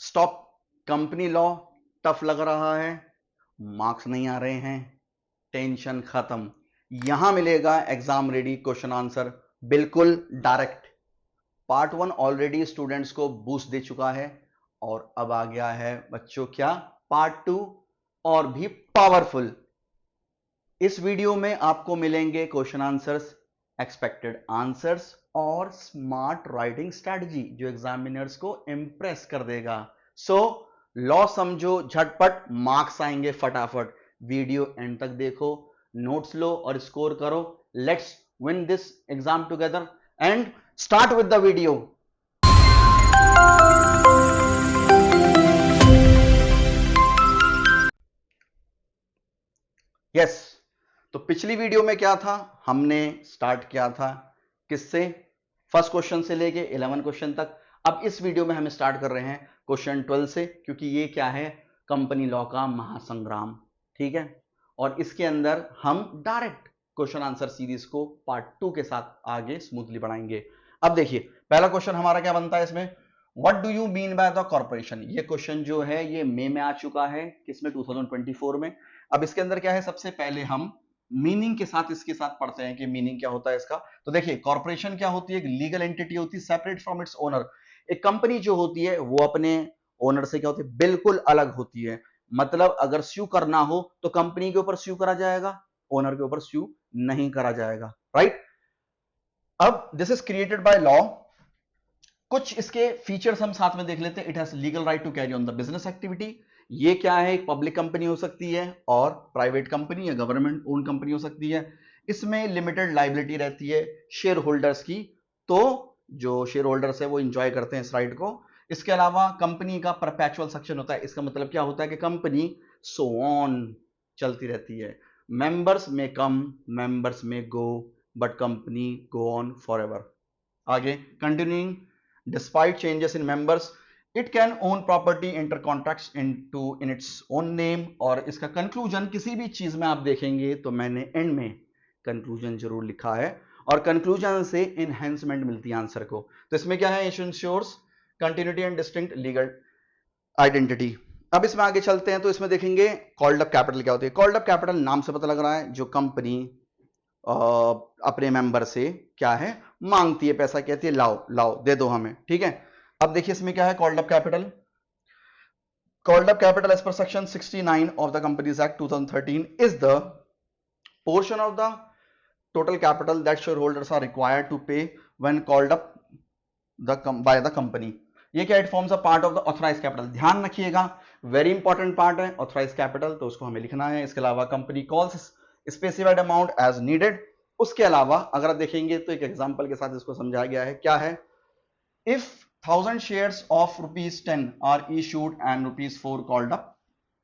Stop, company law tough लग रहा है, मार्क्स नहीं आ रहे हैं, टेंशन खत्म। यहां मिलेगा एग्जाम रेडी क्वेश्चन आंसर, बिल्कुल डायरेक्ट। पार्ट 1 ऑलरेडी स्टूडेंट्स को बूस्ट दे चुका है और अब आ गया है बच्चों क्या, पार्ट 2 और भी पावरफुल। इस वीडियो में आपको मिलेंगे क्वेश्चन आंसर्स, एक्सपेक्टेड आंसर्स और स्मार्ट राइटिंग स्ट्रैटेजी जो एग्जामिनर्स को इंप्रेस कर देगा। सो लॉ समझो झटपट, मार्क्स आएंगे फटाफट। वीडियो एंड तक देखो, नोट्स लो और स्कोर करो। Let's win this exam together and start with the video. Yes, तो पिछली वीडियो में क्या था, हमने स्टार्ट किया था किससे, फर्स्ट क्वेश्चन से लेके 11 क्वेश्चन तक। अब इस वीडियो में हम स्टार्ट कर रहे हैं क्वेश्चन 12 से, क्योंकि ये क्या है, कंपनी लॉ का महासंग्राम, ठीक है। और इसके अंदर हम डायरेक्ट क्वेश्चन आंसर सीरीज को पार्ट 2 के साथ आगे स्मूथली बढ़ाएंगे। अब देखिए पहला क्वेश्चन हमारा क्या बनता है इसमें, what do you mean by the corporation. ये क्वेश्चन जो है ये मई में आ चुका है, किसमें, 2024 में। अब इसके अंदर क्या है, सबसे पहले हम मीनिंग के साथ इसके साथ पढ़ते हैं कि मीनिंग क्या होता है इसका। तो देखिए कॉर्पोरेशन क्या होती है, एक लीगल एंटिटी होती है सेपरेट फ्रॉम इट्स ओनर। एक कंपनी जो होती है वो अपने ओनर से क्या होती है, बिल्कुल अलग होती है। मतलब अगर स्यू करना हो तो कंपनी के ऊपर स्यू करा जाएगा, ओनर के ऊपर स्यू नहीं करा जाएगा, राइट। अब this is created by law. कुछ इसके फीचर्स हम साथ में देख लेते हैं। It has legal right to carry on the business activity. ये क्या है, एक पब्लिक कंपनी हो सकती है और प्राइवेट कंपनी या गवर्नमेंट ओन कंपनी हो सकती है। इसमें लिमिटेड लाइबिलिटी रहती है शेयर होल्डर्स की, तो जो शेयर होल्डर्स है वो इंजॉय करते हैं इस राइट को। इसके अलावा कंपनी का परपेचुअल सक्सेशन होता है। इसका मतलब क्या होता है कि कंपनी सो ऑन चलती रहती है। मेंबर्स में कम, मेंबर्स में go, but company go on forever. आगे continuing, despite changes in members it can own property enter contracts into in its own name। और इसका कंक्लूजन किसी भी चीज में आप देखेंगे तो मैंने एंड में कंक्लूजन जरूर लिखा है, और कंक्लूजन से एनहेंसमेंट मिलती है आंसर को। तो इसमें क्या है, ensures continuity and distinct legal identity. अब इसमें आगे चलते हैं तो इसमें देखेंगे कॉल्ड अप कैपिटल क्या होती है। कॉल्ड अप कैपिटल नाम से पता लग रहा है जो कंपनी अपने मेंबर से क्या है, मांगती है पैसा, कहती है लाओ लाओ दे दो हमें, ठीक है। अब देखिए इसमें क्या है, called up capital. Called up capital as per section 69 of the companies act 2013 is the portion of the total capital that share holders are required to pay when called up by the company. ये क्या, it forms a part of the authorise capital. ध्यान रखिएगा very important part है authorise capital, तो उसको हमें लिखना है। इसके अलावा company calls specified amount as needed. उसके अलावा अगर आप देखेंगे तो एक एग्जांपल के साथ इसको समझाया गया है, क्या है, if 1000 shares of ₹10 are issued and ₹4 called up,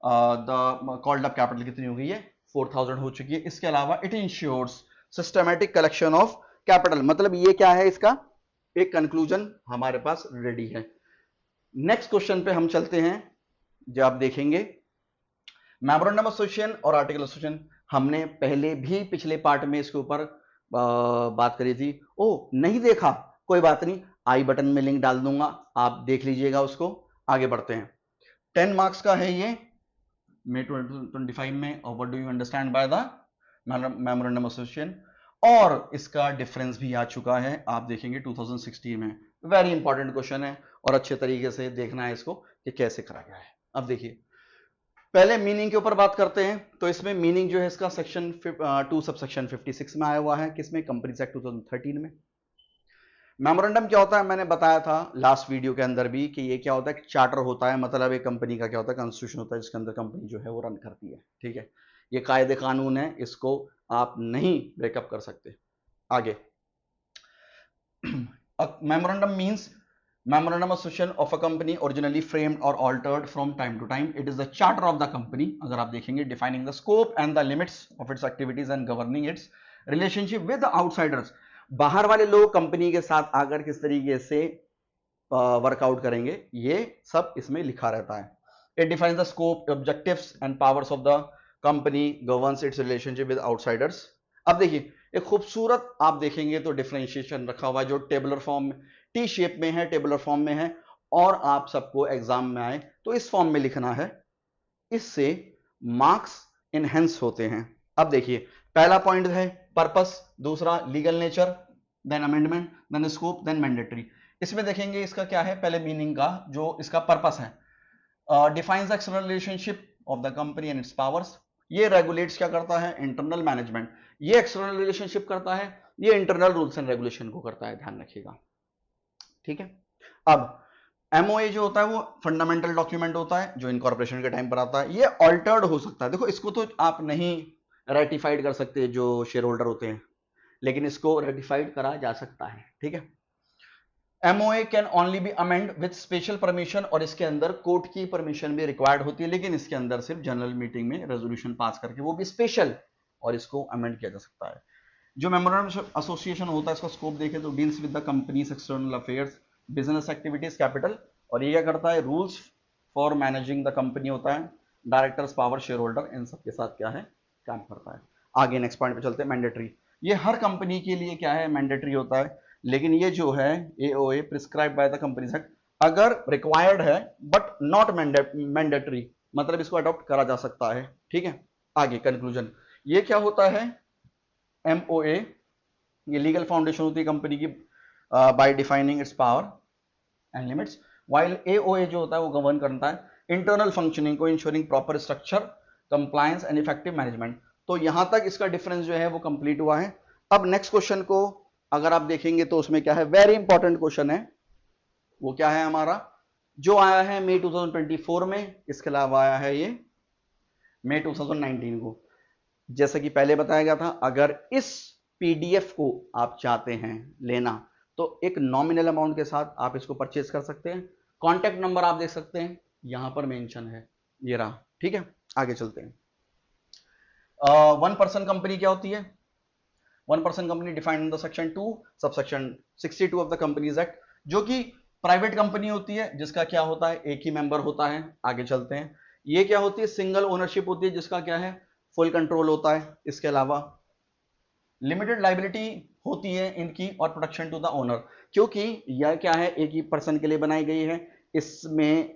the called up capital कितनी हो गई है, 4000 हो चुकी है। इसके अलावा it ensures systematic collection of capital. मतलब ये क्या है, इसका एक कंक्लूजन हमारे पास रेडी है। नेक्स्ट क्वेश्चन पे हम चलते हैं। जब आप देखेंगे मेमोरेंडम एसोसिएशन और आर्टिकल एसोसिएशन, हमने पहले भी पिछले पार्ट में इसके ऊपर बात करी थी। ओ नहीं देखा, कोई बात नहीं, आई बटन में लिंक डाल दूंगा, आप देख लीजिएगा उसको। आगे बढ़ते हैं, 10 मार्क्स का है ये, May 2025 में। और what do you understand by the memorandum association, और इसका डिफरेंस भी आ चुका है, आप देखेंगे 2016 में। वेरी इंपॉर्टेंट क्वेश्चन है और अच्छे तरीके से देखना है इसको कि कैसे करा गया है। अब देखिए पहले मीनिंग के ऊपर बात करते हैं। तो इसमें मीनिंग जो है इसका सेक्शन 2 सबसेक्शन 56 में आया हुआ है, किसमें, कंपनीज एक्ट 2013 में। मेमोरेंडम क्या होता है, मैंने बताया था लास्ट वीडियो के अंदर भी कि ये क्या होता है, चार्टर होता है। मतलब एक कंपनी का क्या होता है, कॉन्स्टिट्यूशन होता है जिसके अंदर कंपनी जो है वो रन करती है, ठीक है। ये कायदे कानून है, इसको आप नहीं ब्रेकअप कर सकते। आगे memorandum means memorandum association of a company originally framed or altered from time to time. It is the charter of the company, अगर आप देखेंगे, defining the scope and the limits of its activities and governing its relationship with the outsiders। बाहर वाले लोग company के साथ आकर किस तरीके से वर्कआउट करेंगे, ये सब इसमें लिखा रहता है। It defines the scope, objectives and powers of the company, governs its relationship with outsiders। अब देखिए एक खूबसूरत आप देखेंगे तो डिफरेंशिएशन रखा हुआ है जो टेबुलर फॉर्म में, टी शेप में है, टेबुलर फॉर्म में है। और आप सबको एग्जाम में आए तो इस फॉर्म में लिखना है, इससे मार्क्स इनहेंस होते हैं। अब देखिए, पहला पॉइंट है पर्पस, दूसरा legal nature, then amendment, then scope, then mandatory. इसमें देखेंगे इसका क्या है, पहले मीनिंग का जो इसका पर्पस है, defines external relationship of the company and its powers. ये रेगुलेट्स क्या करता है, इंटरनल मैनेजमेंट। ये एक्सटर्नल रिलेशनशिप करता है, ये इंटरनल रूल्स एंड रेगुलेशन को करता है, ध्यान रखिएगा, ठीक है। अब एमओए जो होता है वो फंडामेंटल डॉक्यूमेंट होता है जो इनकॉर्पोरेशन के टाइम पर आता है। ये ऑल्टर्ड हो सकता है, देखो इसको तो आप नहीं रेटिफाइड कर सकते जो शेयर होल्डर होते हैं, लेकिन इसको रेटिफाइड करा जा सकता है, ठीक है। MOA can only be amend with special permission, और इसके अंदर कोर्ट की परमिशन भी रिक्वायर्ड होती है, लेकिन इसके अंदर सिर्फ जनरल मीटिंग में रेजोल्यूशन पास करके, वो भी स्पेशल, और इसको अमेंड किया जा सकता है। जो मेमोरेंडम एसोसिएशन होता है, इसका स्कोप देखें तो deals with the companies external affairs, business activities, capital, और ये क्या करता है, rules for managing the company होता है, डायरेक्टर्स पावर, शेयर होल्डर, इन सब के साथ क्या है, काम करता है। आगे नेक्स्ट पॉइंट पे चलते हैं, मैंडेटरी। ये हर कंपनी के लिए क्या है, मैंडेटरी होता है, लेकिन ये जो है AOA prescribe by the companies act, अगर रिक्वायर्ड है बट नॉट मैंडेटरी, मतलब इसको अडॉप्ट करा जा सकता है, ठीक है। आगे कंक्लूजन, ये क्या होता है, एमओए ये लीगल फाउंडेशन होती है कंपनी की bye defining it's power and limits, while AOA जो होता है वो गवर्न करता है इंटरनल फंक्शनिंग को, ensuring proper structure, compliance and effective management. तो यहां तक इसका डिफरेंस जो है वो कंप्लीट हुआ है। अब नेक्स्ट क्वेश्चन को अगर आप देखेंगे तो उसमें क्या है, वेरी इंपॉर्टेंट क्वेश्चन है, वो क्या है हमारा, जो आया है मई 2024 में, इसके अलावा आया है ये मई 2019 को। जैसे कि पहले बताया गया था, अगर इस पीडीएफ को आप चाहते हैं लेना तो एक नॉमिनल अमाउंट के साथ आप इसको परचेज कर सकते हैं। कॉन्टैक्ट नंबर आप देख सकते हैं यहां पर मेंशन है, ये रहा, ठीक है। आगे चलते हैं। वन पर्सन कंपनी क्या होती है, one person company defined in the section 2 subsection 62 of the companies act, जो कि प्राइवेट कंपनी होती है जिसका क्या होता है, एक ही मेंबर होता है। आगे चलते हैं, ये क्या होती है, सिंगल ओनरशिप होती है जिसका क्या है, फुल कंट्रोल होता है। इसके अलावा लिमिटेड लाइबिलिटी होती है इनकी और प्रोटेक्शन टू द ओनर, क्योंकि यह क्या है, एक ही पर्सन के लिए बनाई गई है, इसमें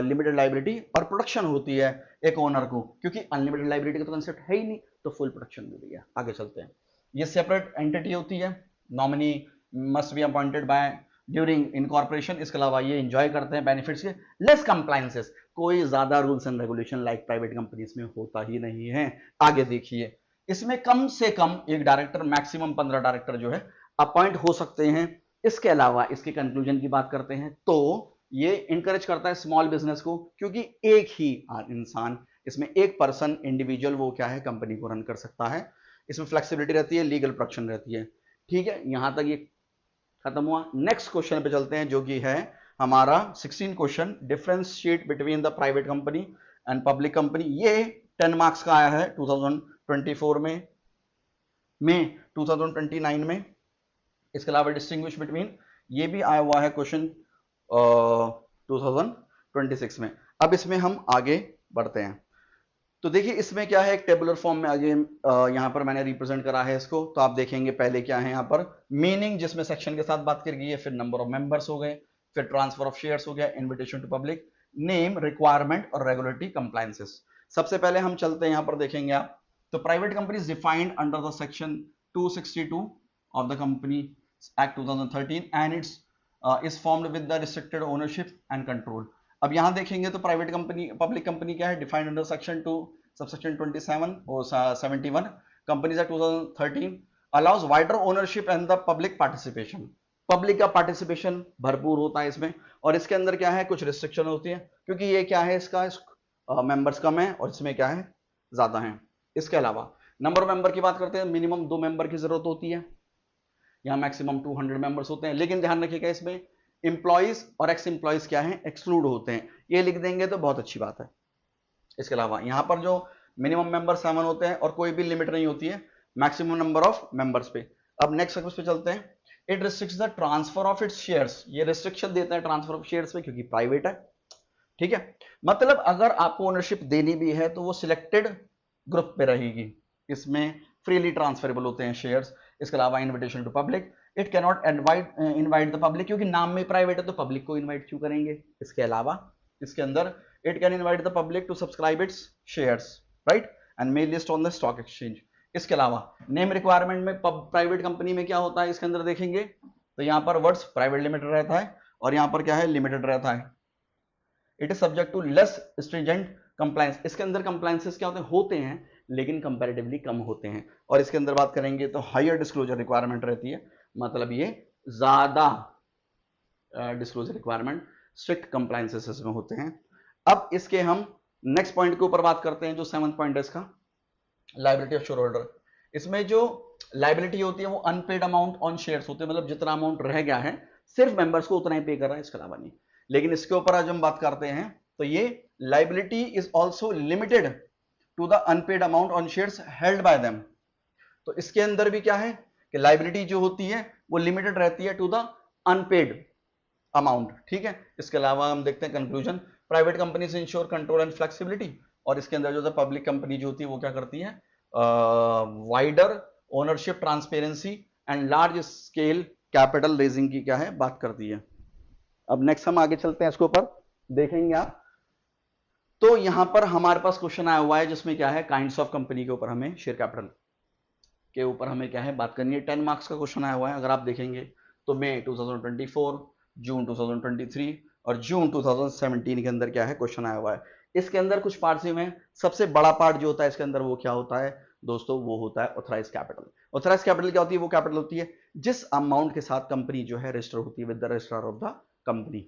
लिमिटेड लाइबिलिटी और प्रोटेक्शन होती है एक ओनर को, क्योंकि अनलिमिटेड लाइबिलिटी का तो कंसेप्ट है ही नहीं, तो फुल प्रोटेक्शन मिल गया। आगे चलते हैं, ये सेपरेट एंटिटी होती है, nominee must be appointed by during incorporation. इसके अलावा ये एंजॉय करते हैं बेनिफिट्स के, लेस कंप्लायंसेस, कोई ज्यादा rules and regulation like private companies में होता ही नहीं है। आगे देखिए, इसमें कम से कम एक डायरेक्टर, मैक्सिमम 15 डायरेक्टर जो है अपॉइंट हो सकते हैं। इसके अलावा इसके कंक्लूजन की बात करते हैं तो ये इंकरेज करता है स्मॉल बिजनेस को, क्योंकि एक ही इंसान, इसमें एक पर्सन इंडिविजुअल वो क्या है, कंपनी को रन कर सकता है। इसमें फ्लेक्सिबिलिटी रहती है, लीगल प्रोटेक्शन रहती है, ठीक है। यहां तक ये खत्म हुआ। नेक्स्ट क्वेश्चन पे चलते हैं जो कि है हमारा 16 question, differentiate between the private company and public company. ये 10 मार्क्स का आया है 2024 में, मई 2029 में। इसके अलावा डिस्टिंग्विश बिटवीन, ये भी आया हुआ है क्वेश्चन 2026 में। अब इसमें हम आगे बढ़ते हैं, तो देखिए इसमें क्या है, एक टेबुलर फॉर्म में आगे यहां पर मैंने रिप्रेजेंट करा है इसको। तो आप देखेंगे पहले क्या है, यहां पर मीनिंग जिसमें सेक्शन के साथ बात कर गई है, फिर नंबर ऑफ मेंबर्स हो गए, फिर ट्रांसफर ऑफ शेयर्स हो गया, invitation to public, name, requirement और रेगुलेटरी कंप्लायंसेस। सबसे पहले हम चलते हैं, यहां पर देखेंगे आप, तो private company is defined under the section 262 of the company act 2013 and it's is formed with the restricted ownership and control. अब यहां देखेंगे तो प्राइवेट कंपनी, पब्लिक कंपनी क्या है, डिफाइंड अंडर सेक्शन 2 सबसेक्शन 27 और 71, companies act 2013 allows wider ownership and the public participation. Public का participation भरपूर होता है इसमें, और इसके अंदर क्या है, कुछ रिस्ट्रिक्शन होती है, क्योंकि ये क्या है, इसका मेंबर्स कम है और इसमें क्या है, ज्यादा है। इसके अलावा नंबर ऑफ मेंबर की बात करते हैं, मिनिमम 2 मेंबर की जरूरत होती है, यहाँ मैक्सिमम 200 मेंबर्स होते हैं। लेकिन ध्यान रखिएगा इसमें एम्प्लॉइज और एक्स एम्प्लॉइज क्या है, एक्सक्लूड होते हैं, ये लिख देंगे तो बहुत अच्छी बात है। इसके अलावा यहां पर जो मिनिमम मेंबर 7 होते हैं और कोई भी लिमिट नहीं होती है मैक्सिमम नंबर ऑफ मेंबर्स पे। अब नेक्स्ट पे चलते हैं, it restricts the transfer of its shares, ये रिस्ट्रिक्शन देता है ट्रांसफर ऑफ शेयर्स पे, क्योंकि प्राइवेट है, ठीक है। मतलब अगर आपको ओनरशिप देनी भी है तो वो सिलेक्टेड ग्रुप पे रहेगी, इसमें फ्रीली ट्रांसफरेबल होते हैं शेयर्स। इसके अलावा invitation to public, it cannot invite the public, क्योंकि नाम में प्राइवेट है तो पब्लिक को इनवाइट क्यों करेंगे। इसके अलावा इसके अंदर it can invite the public to subscribe its shares, right, and may list on the stock exchange. इसके अलावा नेम रिक्वायरमेंट में प्राइवेट कंपनी में क्या होता है, इसके अंदर देखेंगे तो यहाँ पर वर्ड्स प्राइवेट लिमिटेड रहता है और यहाँ पर क्या है, लिमिटेड रहता है। It is subject to less stringent compliance, इसके अंदर कंप्लायंसेस क्या होते हैं लेकिन कंपैरेटिवली कम होते हैं। और इसके अंदर बात करेंगे तो हायर डिस्क्लोजर रिक्वायरमेंट रहती है, मतलब ये ज्यादा डिस्क्लोजर रिक्वायरमेंट स्ट्रिक्ट कंप्लायंसेस में होते हैं। अब इसके हम नेक्स्ट पॉइंट के ऊपर बात करते हैं, जो 7th पॉइंट है इसका, लायबिलिटी ऑफ शेयर होल्डर। इसमें जो लायबिलिटी होती है वो अनपेड अमाउंट ऑन शेयर्स होते हैं, मतलब जितना अमाउंट रह गया है सिर्फ मेंबर्स को उतना ही पे कर रहा है, इसके अलावा नहीं। लेकिन इसके ऊपर आज हम बात करते हैं तो ये liability is also limited to the unpaid amount on shares held by them. तो इसके अंदर भी क्या है कि लायबिलिटी जो होती है वो लिमिटेड रहती है टू द अनपेड अमाउंट, ठीक है। इसके अलावा हम देखते हैं कंक्लूजन, प्राइवेट कंपनी से इंश्योर कंट्रोल एंड फ्लेक्सिबिलिटी, और इसके अंदर जो पब्लिक कंपनी जो होती है वो क्या करती है, wider ownership, transparency and large scale capital raising की क्या है, बात करती है। अब नेक्स्ट हम आगे चलते हैं, इसके ऊपर देखेंगे आप। तो यहां पर हमारे पास क्वेश्चन आया हुआ है जिसमें क्या है, काइंड्स ऑफ कंपनी के ऊपर हमें शेयर कैपिटल के ऊपर हमें क्या है बात करनी है। 10 मार्क्स का क्वेश्चन आया हुआ है। अगर आप देखेंगे तो मई 2024, जून 2023 और जून 2017 के अंदर क्या है क्वेश्चन आया हुआ है। इसके अंदर कुछ पार्ट्स में सबसे बड़ा पार्ट जो होता है इसके अंदर वो क्या होता है दोस्तों, वो होता है ऑथराइज कैपिटल। ऑथराइज कैपिटल क्या होती है, वो कैपिटल होती है जिस अमाउंट के साथ कंपनी जो है रजिस्टर होती है with the registrar of the company.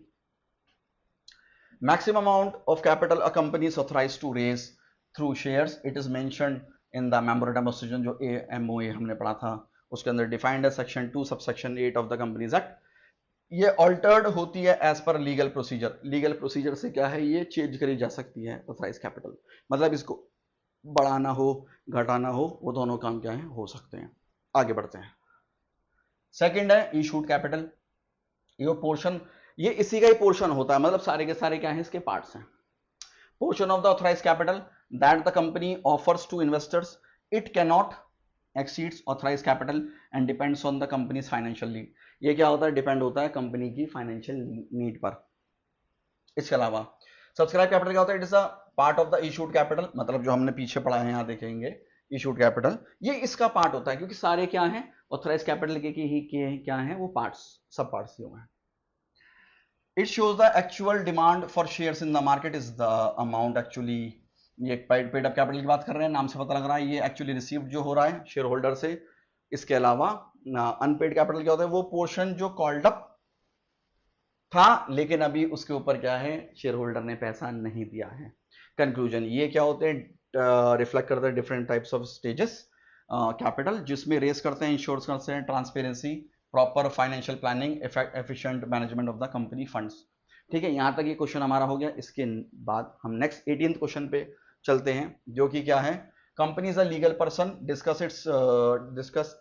Maximum amount of capital a company is authorized to raise through shares, it is mentioned in the memorandum of decision, जो MOA हमने पढ़ा था उसके अंदर डिफाइंड है section 2 subsection 8 of the companies act. ये altered होती है as per legal procedure, legal procedure से क्या है ये चेंज करी जा सकती है ऑथराइज कैपिटल, मतलब इसको बढ़ाना हो घटाना हो वो दोनों काम क्या है हो सकते हैं। आगे बढ़ते हैं। सेकंड है इशूड कैपिटल, ये पोर्शन, ये इसी का ही पोर्शन होता है, मतलब सारे के सारे क्या है इसके पार्ट्स हैं। Portion of the authorise capital that the company offers to investors, it can not exceeds authorized capital and depends on the company's financial need। ये क्या होता है, डिपेंड होता है कंपनी की फाइनेंशियल नीड पर। इसके अलावा सब्सक्राइब कैपिटल क्या होता है, it is a part of the issued capital, मतलब जो हमने पीछे पढ़ा है यहाँ देखेंगे इशूड कैपिटल, ये इसका पार्ट होता है क्योंकि सारे क्या हैं ऑथराइज कैपिटल के ही क्या हैं वो पार्ट्स, सब पार्ट्स ही हुए हैं। It shows the actual demand for shares in the market is the amount actually, ये पेड अप कैपिटल की बात कर रहे हैं, नाम से पता लग रहा है ये एक्चुअली रिसीव्ड जो हो रहा है शेयर होल्डर से। इसके अलावा अनपेड कैपिटल क्या होता है, वो पोर्शन जो कॉल्ड अप था लेकिन अभी उसके ऊपर क्या है शेयर होल्डर ने पैसा नहीं दिया है। कंक्लूजन, ये क्या होते हैं रिफ्लेक्ट करते हैं different types of stages capital, जिसमें रेस करते हैं, इंश्योर करते हैं transparency, proper financial planning, efficient management of the company funds. ठीक है, यहां तक ये क्वेश्चन हमारा हो गया। इसके बाद हम नेक्स्ट 18th क्वेश्चन पे चलते हैं, जो कि क्या है, company is a legal person, discuss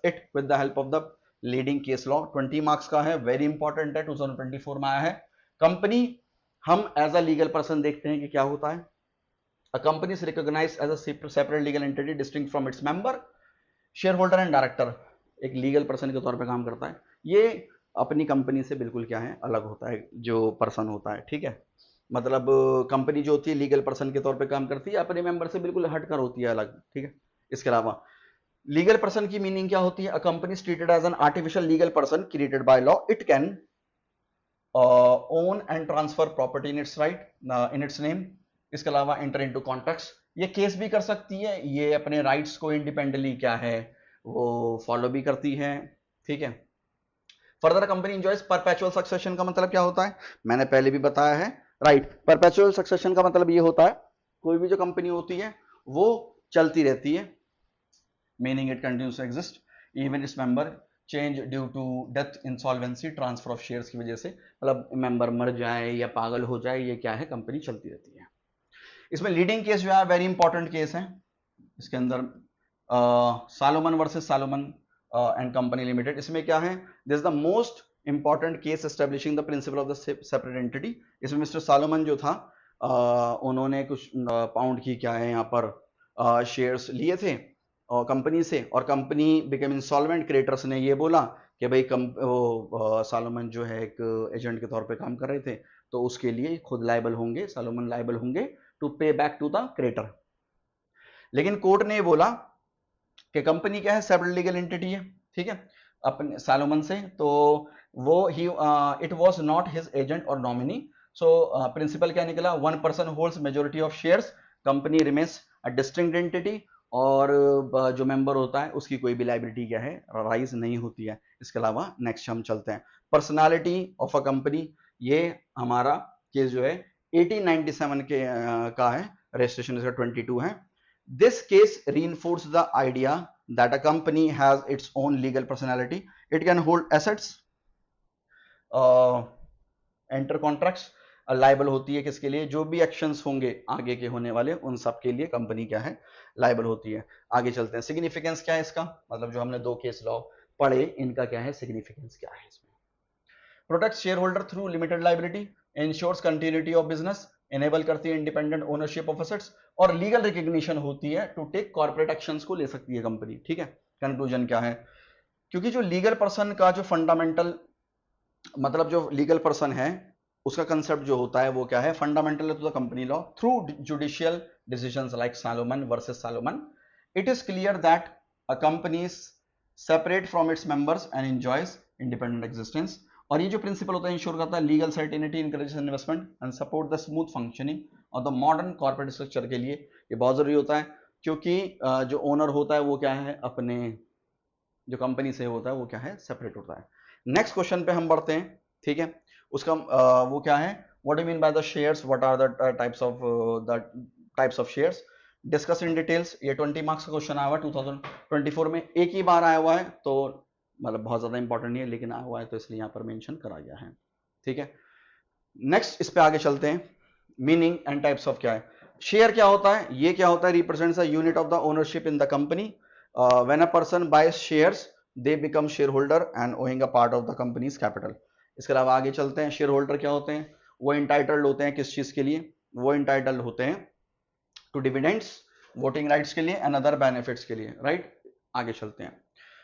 it with the help of the leading case law. 20 marks का है, वेरी इंपॉर्टेंट है, 2024 में आया है। कंपनी हम एज अ लीगल पर्सन देखते हैं कि क्या होता है, a company is recognized as a separate legal entity distinct from its member, share holder and director, एक लीगल पर्सन के तौर पे काम करता है। ये अपनी कंपनी से बिल्कुल क्या है अलग होता है जो पर्सन होता है, ठीक है, मतलब कंपनी जो होती है लीगल पर्सन के तौर पे काम करती है, अपने मेंबर से बिल्कुल हटकर होती है अलग, ठीक है। इसके अलावा लीगल पर्सन की मीनिंग क्या होती है, a company treated as an artificial legal person created by law, it can own and transfer property in its right in its name. इसके अलावा एंटर इनटू कॉन्ट्रैक्ट्स, ये केस भी कर सकती है, ये अपने राइट्स को इंडिपेंडेंटली क्या है वो फॉलो भी करती है, ठीक है। Further company enjoys perpetual succession का मतलब क्या होता है, मैंने पहले भी बताया है, राइट। परपेचुअल सक्सेशन का मतलब ये होता है कोई भी जो कंपनी होती है वो चलती रहती है, meaning it continues to exist even its member change due to death, insolvency, transfer of shares की वजह से, मतलब मेंबर मर जाए या पागल हो जाए, ये क्या है कंपनी चलती रहती है। इसमें लीडिंग केस जो है वेरी इंपॉर्टेंट केस है, इसके अंदर Salomon versus Salomon and company limited. इसमें क्या है, this the most important case establishing the principle of the separate entity. इसमें मिस्टर सालोमन जो था उन्होंने कुछ पाउंड की क्या है यहाँ पर शेयर्स लिए थे कंपनी से, और कंपनी बिकेम इंसॉल्वेंट, क्रेडिटर्स ने ये बोला कि भाई सालोमन जो है एक एजेंट के तौर पे काम कर रहे थे, तो उसके लिए खुद लायबल होंगे, सालोमन लायबल होंगे टू पे बैक टू द क्रेडिटर। लेकिन कोर्ट ने बोला कि कंपनी क्या है, सेपरेट लीगल एंटिटी है, ठीक है, अपने सालोमन से, तो वो ही it was not his agent और नॉमिनी। सो प्रिंसिपल क्या निकला, one person holds majority of shares, company remains a distinct entity, और जो मेंबर होता है उसकी कोई भी लाइबिलिटी क्या है, राइज नहीं होती है। इसके अलावा नेक्स्ट हम चलते हैं, पर्सनालिटी ऑफ अ कंपनी। ये हमारा केस जो है 1897 के का है, रजिस्ट्रेशन इसका 22 है। This case reinforces the idea that a company has its own legal personality. It can hold assets, enter contracts, liable होती है किसके लिए, जो भी एक्शंस होंगे आगे के होने वाले उन सब के लिए कंपनी क्या है, लाइबल होती है। आगे चलते हैं, सिग्निफिकेंस क्या है इसका, मतलब जो हमने दो केस लॉ पढ़े इनका क्या है, सिग्निफिकेंस क्या है इसमें। Protect share holder through limited liability, ensures continuity of business, enable करती है इंडिपेंडेंट ओनरशिप ऑफ एसेट्स, और लीगल रिकग्निशन होती है टू टेक कॉर्पोरेट एक्शंस को ले सकती है कंपनी, ठीक है। कंक्लूजन क्या है, क्योंकि जो लीगल पर्सन का जो फंडामेंटल, मतलब जो लीगल पर्सन है उसका कंसेप्ट जो होता है वो क्या है, fundamental to the company law through judicial decisions like Salomon versus Salomon, it is clear that a company is separate from its members and enjoys independent existence. और ये जो प्रिंसिपल होता है इंश्योर करता है legal certainty, encourages investment and support the smooth functioning और the modern corporate structure के लिए ये बहुत जरूरी होता है, क्योंकि जो ओनर होता है वो क्या है, अपने जो कंपनी से होता है वो क्या है, सेपरेट होता है। नेक्स्ट क्वेश्चन पे हम बढ़ते हैं, ठीक है, उसका वो क्या है, what do mean by the shares, what are the types of shares, discuss in details. ये 20 मार्क्स का क्वेश्चन आया हुआ 2024 में, एक ही बार आया हुआ है, तो मतलब बहुत ज्यादा इंपॉर्टेंट नहीं है, लेकिन आया हुआ है तो इसलिए यहाँ पर मेंशन करा गया है, ठीक है। नेक्स्ट इस पे आगे चलते हैं, मीनिंग एंड टाइप्स ऑफ क्या है, शेयर क्या होता है, ये क्या होता है, represents a unit of the ownership in the company, when a person boys shares they become share holder and owing a part of the companies capital. इसके अलावा आगे चलते हैं, शेयर होल्डर क्या होते हैं, वो इंटाइटल्ड होते हैं किस चीज के लिए, वो इंटाइटल्ड होते हैं टू डिविडेंड्स, वोटिंग राइट्स के लिए एंड अदर बेनिफिट्स के लिए, राइट। आगे चलते हैं,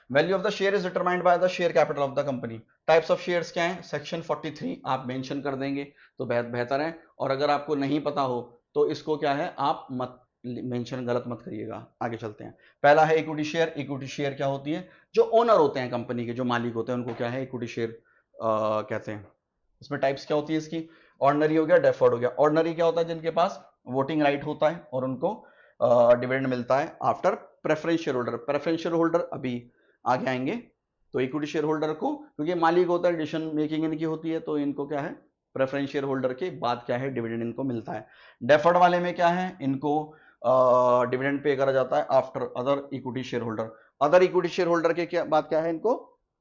value of the share is determined by the share capital of the company. Types of shares क्या है, सेक्शन 43 आप मेंशन कर देंगे तो बेहतर है, और अगर आपको नहीं पता हो तो इसको क्या है, आप मत मेंशन, गलत मत करिएगा। आगे चलते हैं, पहला है इक्विटी शेयर। इक्विटी शेयर क्या होती है, जो ओनर होते हैं कंपनी के, जो मालिक होते हैं उनको क्या है, इक्विटी शेयर कहते हैं। इसमें टाइप्स क्या होती है इसकी, ऑर्डिनरी हो गया, डेफर्ड हो गया। ऑर्डिनरी क्या होता है, जिनके पास वोटिंग राइट होता है और उनको डिविडेंड मिलता है after preference share holder. Preference share holder अभी आगे आएंगे, तो इक्विटी शेयर होल्डर को, क्योंकि मालिक होता है, डिसीजन मेकिंग इनकी होती है, तो इनको क्या है, प्रेफरेंस शेयर होल्डर के बाद क्या है, डिविडेंड इनको मिलता है। डेफर्ड वाले में क्या है, इनको डिविडेंड पे करा जाता है after other equity share holder. Other equity share holder के क्या बात क्या है, इनको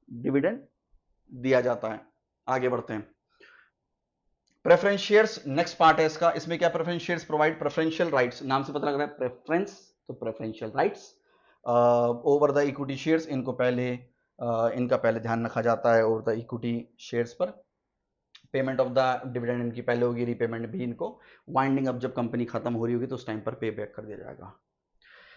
डिविडेंड दिया जाता है। आगे बढ़ते हैं, प्रेफरेंस शेयर्स नेक्स्ट पार्ट है इसका। इसमें क्या, preference shares provide preferential rights, नाम से पता लग रहा है प्रेफरेंस, तो preferential rights over the equity shares. इनका पहले ध्यान रखा जाता है ओवर द इक्विटी शेयर्स पर। पेमेंट ऑफ द डिविडेंड इनकी पहले होगी, रीपेमेंट भी इनको वाइंडिंग अप जब कंपनी खत्म हो रही होगी तो उस टाइम पर पे बैक कर दिया जाएगा।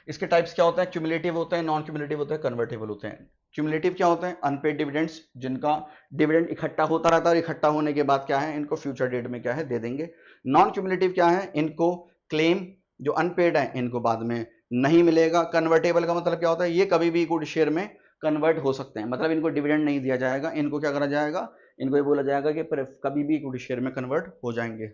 इसके टाइप्स क्या होते हैं, क्यूमुलेटिव होते हैं, नॉन क्यूमुलेटिव होते हैं, कन्वर्टेबल होते हैं। क्यूमुलेटिव क्या होते हैं, अनपेड डिविडेंड्स, जिनका डिविडेंड इकट्ठा होता रहता है और इकट्ठा होने के बाद क्या है, इनको फ्यूचर डेट में क्या है, दे देंगे। नॉन क्यूमुलेटिव क्या है, इनको क्लेम जो अनपेड है इनको बाद में नहीं मिलेगा। कन्वर्टेबल का मतलब क्या होता है, ये कभी भी इक्विटी शेयर में कन्वर्ट हो सकते हैं, मतलब इनको डिविडेंड नहीं दिया जाएगा, इनको क्या करा जाएगा, इनको ये बोला जाएगा कि कभी भी इक्विटी शेयर में कन्वर्ट हो जाएंगे,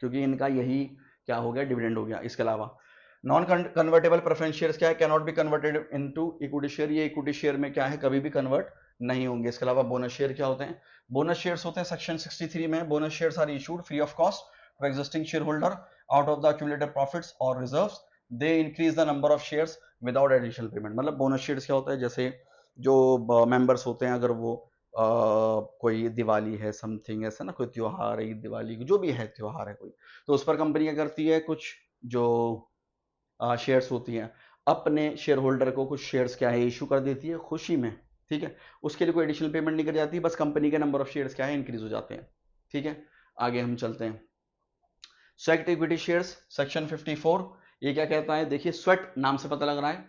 क्योंकि इनका यही क्या हो गया, डिविडेंड हो गया। इसके अलावा नॉन कन्वर्टेबल प्रेफरेंस शेयर्स क्या है, can not be converted into equity share, ये इक्विटी शेयर में क्या है, कभी भी कन्वर्ट नहीं होंगे। इसके अलावा बोनस शेयर क्या होते हैं, बोनस शेयर्स होते हैं सेक्शन 63 में, bonus shares are issued free of cost to existing share holder out of the accumulated profits और reserves, they increase the number of shares without additional payment. मतलब bonus shares क्या होता है, जैसे जो मेंबर्स होते हैं, अगर वो कोई दिवाली है, समथिंग ऐसा ना, कोई त्योहार है, दिवाली जो भी है त्योहार है कोई, तो उस पर कंपनी क्या करती है, कुछ जो शेयर्स होती हैं अपने शेयर होल्डर को कुछ शेयर्स क्या है इशू कर देती है खुशी में, ठीक है। उसके लिए कोई एडिशनल पेमेंट नहीं कर जाती, बस कंपनी के नंबर ऑफ शेयर्स क्या है, इंक्रीज हो जाते हैं, ठीक है। आगे हम चलते हैं, स्वेट इक्विटी शेयर्स सेक्शन 54, ये क्या कहता है, देखिए स्वेट नाम से पता लग रहा है,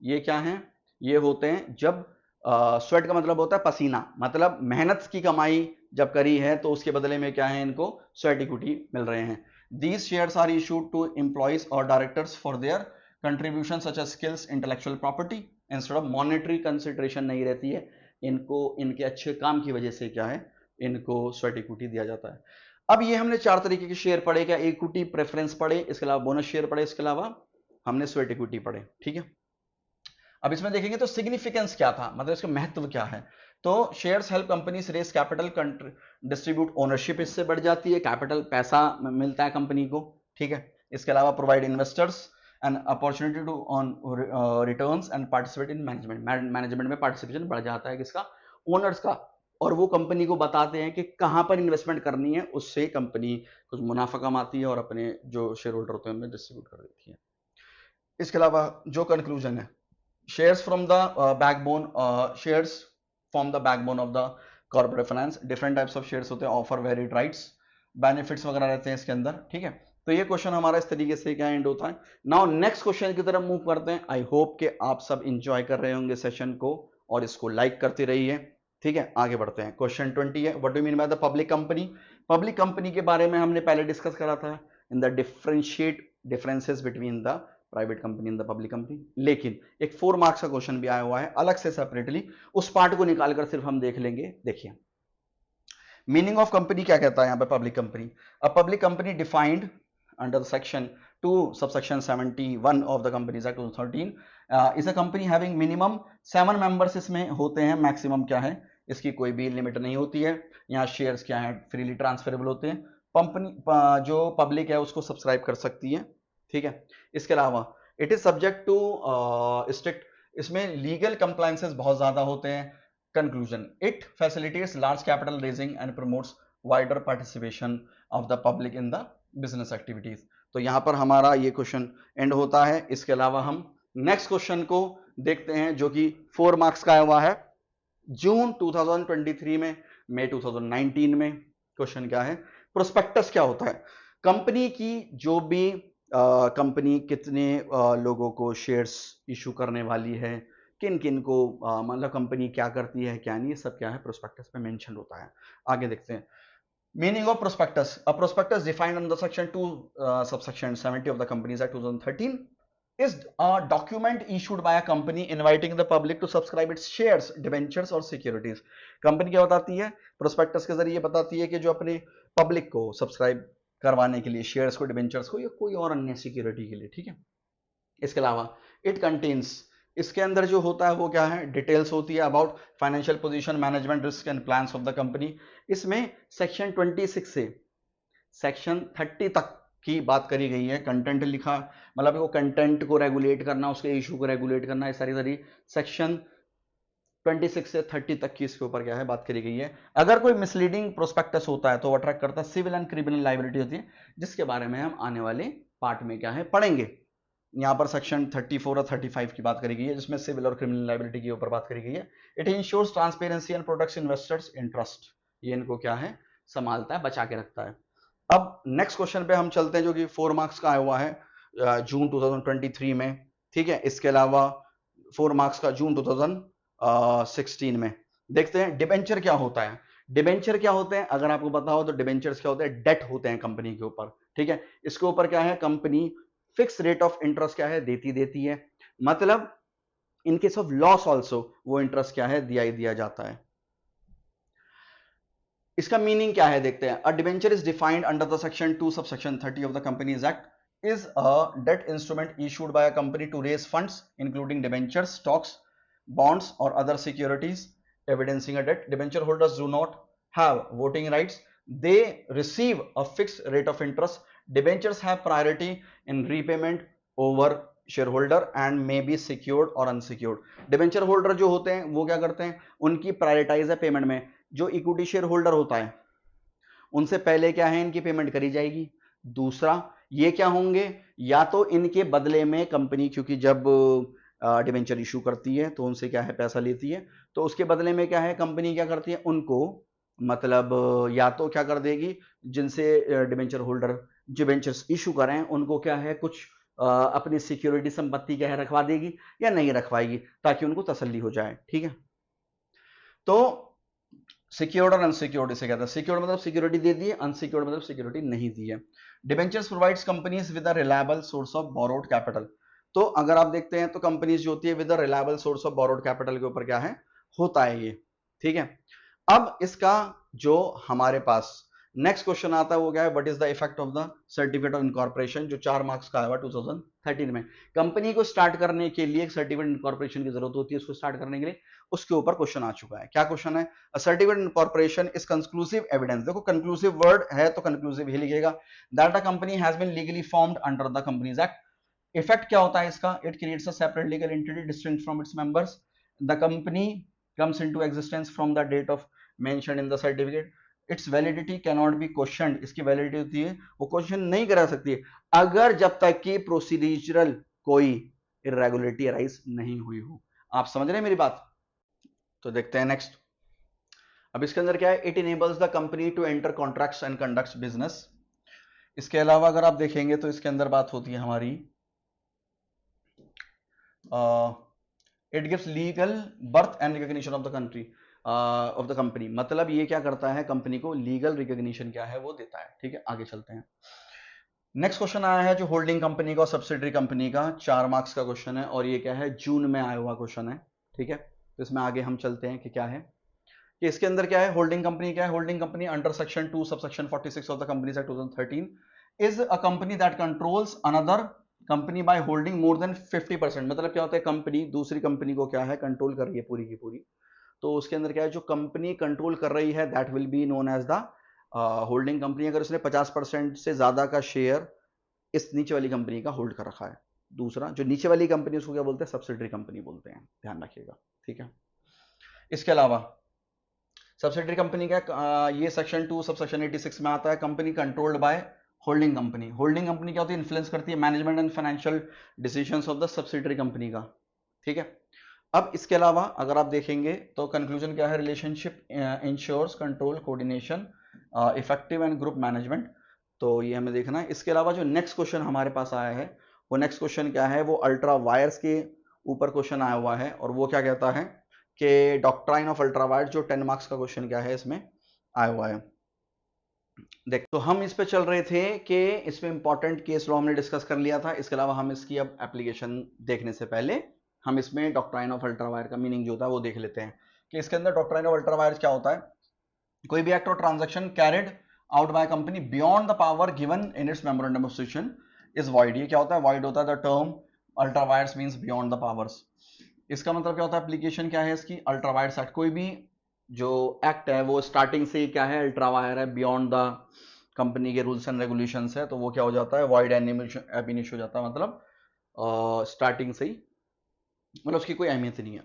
ये क्या है, ये होते हैं जब स्वेट का मतलब होता है पसीना, मतलब मेहनत की कमाई जब करी है तो उसके बदले में क्या है, इनको स्वेट इक्विटी मिल रहे हैं। These shares are issued to employees और directors for their contribution such as skills, intellectual property instead of monetary consideration नहीं रहती है, इनको इनके अच्छे काम की वजह से क्या है, इनको स्वेट इक्विटी दिया जाता है। अब ये हमने 4 तरीके के शेयर पढ़े, क्या इक्विटी प्रेफरेंस पढ़े, इसके अलावा बोनस शेयर पढ़े, इसके अलावा हमने स्वेट इक्विटी पढ़े, ठीक है। अब इसमें देखेंगे तो सिग्निफिकेंस क्या था, मतलब इसका महत्व क्या है। तो shares help companies raise capital, distribute ownership इससे बढ़ जाती है, कैपिटल पैसा मिलता है कंपनी को, ठीक है। इसके अलावा provide investors an opportunity to earn returns and participate in management, management में पार्टिसिपेशन बढ़ जाता है किसका, ओनर्स का, और वो कंपनी को बताते हैं कि कहां पर इन्वेस्टमेंट करनी है, उससे कंपनी कुछ मुनाफा कमाती है और अपने जो शेयर होल्डर होते हैं उनमें डिस्ट्रीब्यूट कर देती है। इसके अलावा जो कंक्लूजन है, shares from the shares form the backbone of the corporate finance, different types of shares होते हैं, offer varied rights, benefits वगैरह रहते हैं इसके अंदर, ठीक है। तो ये क्वेश्चन हमारा इस तरीके से क्या एंड होता है। नाउ नेक्स्ट क्वेश्चन की तरफ मूव करते हैं। आई होप कि आप सब इंजॉय कर रहे होंगे सेशन को और इसको लाइक करते रहिए, ठीक है। आगे बढ़ते हैं। क्वेश्चन 20 है, what do you mean by the public company. Public company के बारे में हमने पहले डिस्कस करा था in the differences between the private company in the public company, लेकिन एक 4 मार्क्स का क्वेश्चन भी आया हुआ है अलग से सेपरेटली, उस पार्ट को निकालकर सिर्फ हम देख लेंगे। देखिए मीनिंग ऑफ कंपनी क्या कहता है यहाँ पे, public company. A public company defined under section 2 subsection 71 of the companies act 2013 is a company having minimum 7 members इसमें होते हैं, मैक्सिमम क्या है, इसकी कोई भी लिमिट नहीं होती है। यहाँ शेयर्स क्या है, फ्रीली ट्रांसफरेबल होते हैं, कंपनी जो पब्लिक है उसको सब्सक्राइब कर सकती है, ठीक है। इसके अलावा it is subject to strict, इसमें लीगल कंप्लायंसेस बहुत ज्यादा होते हैं। Conclusion, it facilitates large capital raising and promotes wider participation of the public in the business activities. तो यहां पर हमारा ये क्वेश्चन एंड होता है। इसके अलावा हम नेक्स्ट क्वेश्चन को देखते हैं जो कि 4 मार्क्स का आया हुआ है, जून 2023 में, मई 2019 में। क्वेश्चन क्या है, प्रोस्पेक्टस क्या होता है। कंपनी की जो भी कंपनी कितने लोगों को शेयर्स इशू करने वाली है, किन किन को, मतलब कंपनी क्या करती है क्या नहीं, ये सब क्या है प्रोस्पेक्टस में मेंशन होता है। आगे देखते हैं meaning of prospectus. A prospectus defined under section 2 subsection 70 of the companies act 2013 is a document issued by a company inviting the public to subscribe its shares, debentures और securities। कंपनी क्या बताती है, prospectus के जरिए बताती है कि जो अपने पब्लिक को सब्सक्राइब करवाने के लिए शेयर्स को, डिबेंचर्स को या कोई और अन्य सिक्योरिटी के लिए, ठीक है। इसके अलावा इट कंटेन्स, इसके अंदर जो होता है वो क्या है, डिटेल्स होती है about financial position, management, risk and plans of the company. इसमें सेक्शन 26 से सेक्शन 30 तक की बात करी गई है। कंटेंट लिखा, मतलब वो कंटेंट को रेगुलेट करना, उसके इशू को रेगुलेट करना, ये सारी सेक्शन 26 से 30 तक की इसके ऊपर क्या है बात करी गई है। अगर कोई मिसलीडिंग प्रोस्पेक्टस होता है तो वो अट्रैक्ट करता है सिविल एंड क्रिमिनल लायबिलिटी होती है, जिसके बारे में हम आने वाले पार्ट में क्या है पढ़ेंगे। यहाँ पर सेक्शन 34 और 35 की बात करी गई है, जिसमें सिविल और क्रिमिनल लायबिलिटी के ऊपर बात करी गई है। It ensures transparency and protects investors interest, ये इनको क्या है संभालता है, बचा के रखता है। अब नेक्स्ट क्वेश्चन पे हम चलते हैं जो कि 4 मार्क्स का आया हुआ है जून 2023 में, ठीक है। इसके अलावा 4 मार्क्स का जून 2016 में। देखते हैं डिबेंचर क्या होता है। डिबेंचर क्या होते हैं, अगर आपको पता हो तो डिबेंचर्स क्या होते हैं, डेट होते हैं कंपनी के ऊपर, ठीक है। इसके ऊपर क्या है, company fix rate of interest क्या है देती है, मतलब in case of loss also वो इंटरेस्ट क्या है दिया ही दिया जाता है। इसका मीनिंग क्या है देखते हैं। A debenture is defined under the section 2 subsection 30 of the companies act is a debt instrument issued by a company to raise funds including debentures, stocks, bonds or other securities evidencing a debt. Debenture holders do not have voting rights, they receive a fixed rate of interest. Debentures have priority in repayment over shareholder and may be secured or unsecured. Debenture holder जो होते हैं वो क्या करते हैं, उनकी prioritise है payment में। जो इक्विटी शेयर होल्डर होता है उनसे पहले क्या है इनकी पेमेंट करी जाएगी। दूसरा ये क्या होंगे, या तो इनके बदले में कंपनी, क्योंकि जब डिबेंचर इशू करती है तो उनसे क्या है पैसा लेती है, तो उसके बदले में क्या है कंपनी क्या करती है उनको, मतलब या तो क्या कर देगी, जिनसे डिबेंचर होल्डर डिबेंचर्स इशू करें उनको क्या है कुछ अपनी सिक्योरिटी संपत्ति क्या है रखवा देगी या नहीं रखवाएगी, ताकि उनको तसल्ली हो जाए, ठीक है। तो सिक्योर्ड और अनसिक्योर्ड इसे कहते हैं। सिक्योर्ड मतलब सिक्योरिटी दे दी है, अनसिक्योर्ड मतलब सिक्योरिटी नहीं दी है। Debentures provides companies with a reliable source of borrowed capital. तो अगर आप देखते हैं तो कंपनीज जो होती है with a reliable source of borrowed capital के ऊपर क्या है, होता है ये, ठीक है। अब इसका जो हमारे पास नेक्स्ट क्वेश्चन आता है वो क्या है, what is the effect of the certificate of incorporation, जो 4 मार्क्स का आया 2013 में। कंपनी को स्टार्ट करने के लिए एक सर्टिफिकेट इनकॉर्पोरेशन की जरूरत होती है, उसको स्टार्ट करने के लिए, उसके ऊपर क्वेश्चन आ चुका है। क्या क्वेश्चन है, a certificate incorporation is conclusive evidence. देखो कंक्लूसिव वर्ड है तो कंक्लूसिव ही लिखेगा, that a company has been legally formed under the companies act. Effect क्या होता है इसका, it creates a separate legal entity distinct from its members. The company comes into existence from the date of mentioned in the certificate. Its validity cannot be questioned. इसकी validity होती है वो question नहीं करा सकती है अगर जब तक कि प्रोसीड्यूरल कोई इरेगुलरिटी अराइज नहीं हुई हो। आप समझ रहे हैं मेरी बात। तो देखते हैं नेक्स्ट। अब इसके अंदर क्या है, it enables the company to enter contracts and conducts business. इसके अलावा अगर आप देखेंगे तो इसके अंदर बात होती है हमारी it gives legal birth and recognition of the country of the company. मतलब ये क्या करता है, कंपनी को लीगल रिकॉग्निशन क्या है वो देता है, ठीक है। आगे चलते हैं। नेक्स्ट क्वेश्चन आया है जो होल्डिंग कंपनी का और सब्सिडरी कंपनी का, 4 मार्क्स का क्वेश्चन है और ये क्या है, जून में आया हुआ क्वेश्चन है, ठीक है। तो इसमें आगे हम चलते हैं कि क्या है कि इसके अंदर क्या है, होल्डिंग कंपनी क्या है। Holding company under section 2 subsection 46 of the companies act 2013 is a company that controls another company by holding more than 50%। मतलब क्या होता है, कंपनी दूसरी कंपनी को क्या है, कंट्रोल कर रही है पूरी की पूरी। तो उसके अंदर क्या है, जो कंपनी कंट्रोल कर रही है that will be known as the holding company. अगर उसने 50% से ज्यादा का शेयर इस नीचे वाली कंपनी का होल्ड कर रखा है। दूसरा जो नीचे वाली कंपनी उसको क्या बोलते हैं, सब्सिडरी कंपनी बोलते हैं, ध्यान रखिएगा, ठीक है। इसके अलावा सब्सिडरी कंपनी का ये सेक्शन 2 सब सेक्शन 86 में आता है, company controlled by holding company. Holding company क्या होती है, इन्फ्लुएंस करती है management and financial decisions of the subsidiary company का, ठीक है। अब इसके अलावा अगर आप देखेंगे तो कंक्लूजन क्या है, relationship ensures control coordination effective and group management. तो ये हमें देखना है। इसके अलावा जो नेक्स्ट क्वेश्चन हमारे पास आया है वो नेक्स्ट क्वेश्चन क्या है, वो अल्ट्रा वायर्स के ऊपर क्वेश्चन आया हुआ है और वो क्या कहता है कि डॉक्ट्राइन ऑफ अल्ट्रा वायर्स, जो 10 मार्क्स का क्वेश्चन क्या है इसमें आया हुआ है। देख तो हम इस पे चल रहे थे कि इसमें इंपॉर्टेंट केस लॉ हमने डिस्कस कर लिया था। इसके अलावा हम इसकी अब एप्लीकेशन देखने से पहले हम इसमें डॉक्ट्राइन ऑफ अल्ट्रा वायर का मीनिंग जो होता है वो देख लेते हैं कि इसके अंदर डॉक्ट्राइन ऑफ अल्ट्रा वायर क्या होता है। कोई भी एक्ट और transaction carried out by company beyond the power given in its memorandum of suggestion is void. ये क्या होता है, वॉइड होता है। The term ultra vires means beyond the powers. इसका मतलब क्या होता है, एप्लीकेशन क्या है इसकी, अल्ट्रा वायर्स एक्ट। कोई भी जो एक्ट है वो स्टार्टिंग से ही क्या है, अल्ट्रा वायर है, बियॉन्ड द कंपनी के रूल्स एंड रेगुलेशंस है, तो वो क्या हो जाता है, वॉइड एब हो जाता है। मतलब स्टार्टिंग से ही, मतलब उसकी कोई अहमियत नहीं है।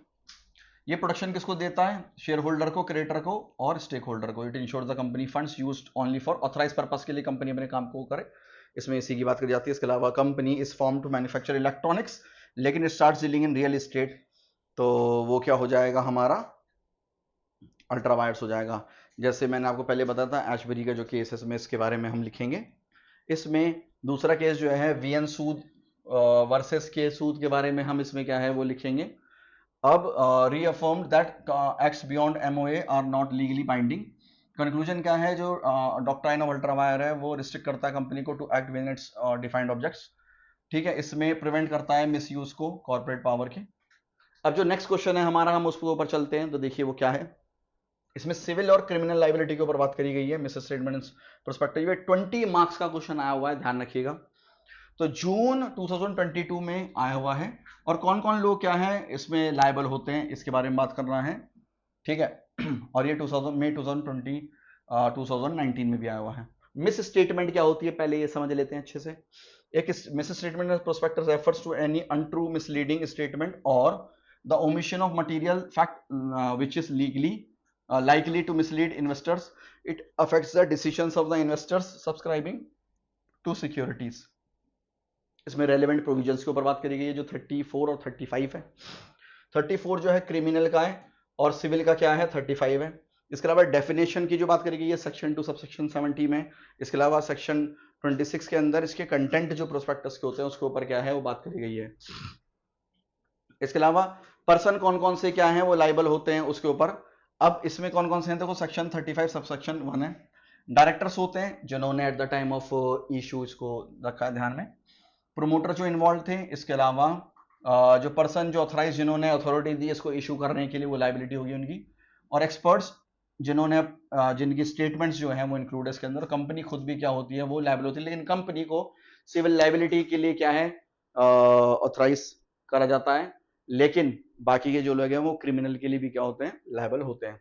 ये प्रोटेक्शन किसको देता है, शेयर होल्डर को, क्रेडिटर को और स्टेक होल्डर को। It ensure the company funds used only for authorize purpose के लिए कंपनी अपने काम को करे, इसमें इसी की बात करी जाती है। इसके अलावा company is form to manufacture electronics लेकिन it start dealing in real estate, तो वो क्या हो जाएगा हमारा, अल्ट्रा वायर्स हो जाएगा। जैसे मैंने आपको पहले बताया था एशबरी का जो केस है इसमें इसके बारे में हम लिखेंगे। इसमें दूसरा केस जो है वीएन सूद वर्सेस के सूद के बारे में हम इसमें क्या है वो लिखेंगे। अब reaffirmed that acts beyond MOA are not legally binding. Conclusion क्या है, जो डॉक्ट्राइन ऑफ अल्ट्रा वायर है वो रिस्ट्रिक्ट करता है कंपनी को to act with its defined objects, ठीक है। इसमें प्रिवेंट करता है मिसयूज को कॉर्पोरेट पावर के। अब जो नेक्स्ट क्वेश्चन है हमारा, हम उसके ऊपर चलते हैं तो देखिए वो क्या है। इसमें सिविल और क्रिमिनल लाइबिलिटी के ऊपर बात करी गई है, मिस स्टेटमेंट प्रोस्पेक्टिव। 20 मार्क्स का क्वेश्चन आया हुआ है, ध्यान रखिएगा। तो जून 2022 में आया हुआ है और कौन कौन लोग क्या है इसमें लायबल होते हैं इसके बारे में बात करना है, ठीक है। और ये 2019 में भी आया हुआ है। मिस स्टेटमेंट क्या होती है पहले ये समझ लेते हैं अच्छे से। एक misstatement prospectus refers to any untrue misleading statement और the omission of material fact which is legally likely to mislead investors. It affects the decisions of the investors subscribing to securities. इसमें relevant provisions के ऊपर बात करी गई है जो 34 और 35 है। 34 जो है क्रिमिनल का है और सिविल का क्या है 35 है। इसके अलावा डेफिनेशन की जो बात करी गई है सेक्शन 2 सबसेक्शन 70 में। इसके अलावा सेक्शन 26 के अंदर इसके कंटेंट जो प्रोस्पेक्टस के होते हैं उसके ऊपर क्या है वो बात करी गई है। इसके अलावा पर्सन कौन कौन से क्या है वो लाइबल होते हैं उसके ऊपर अब इसमें कौन कौन से हैं, देखो सेक्शन 35 सबसेक्शन 1 है, डायरेक्टर्स होते हैं जिन्होंने at the time of issue इसको रखा है ध्यान में, प्रोमोटर जो इन्वॉल्व थे, इसके अलावा जो पर्सन जो ऑथराइज जिन्होंने अथॉरिटी दी इसको इशू करने के लिए, वो लाइबिलिटी होगी उनकी, और एक्सपर्ट्स जिन्होंने जिनकी स्टेटमेंट्स जो हैं वो इंक्लूड है इसके अंदर। कंपनी खुद भी क्या होती है, वो लाइबल होती है, लेकिन कंपनी को सिविल लाइबिलिटी के लिए क्या है ऑथराइज करा जाता है, लेकिन बाकी के जो लोग हैं वो क्रिमिनल के लिए भी क्या होते हैं, लाइबल होते हैं।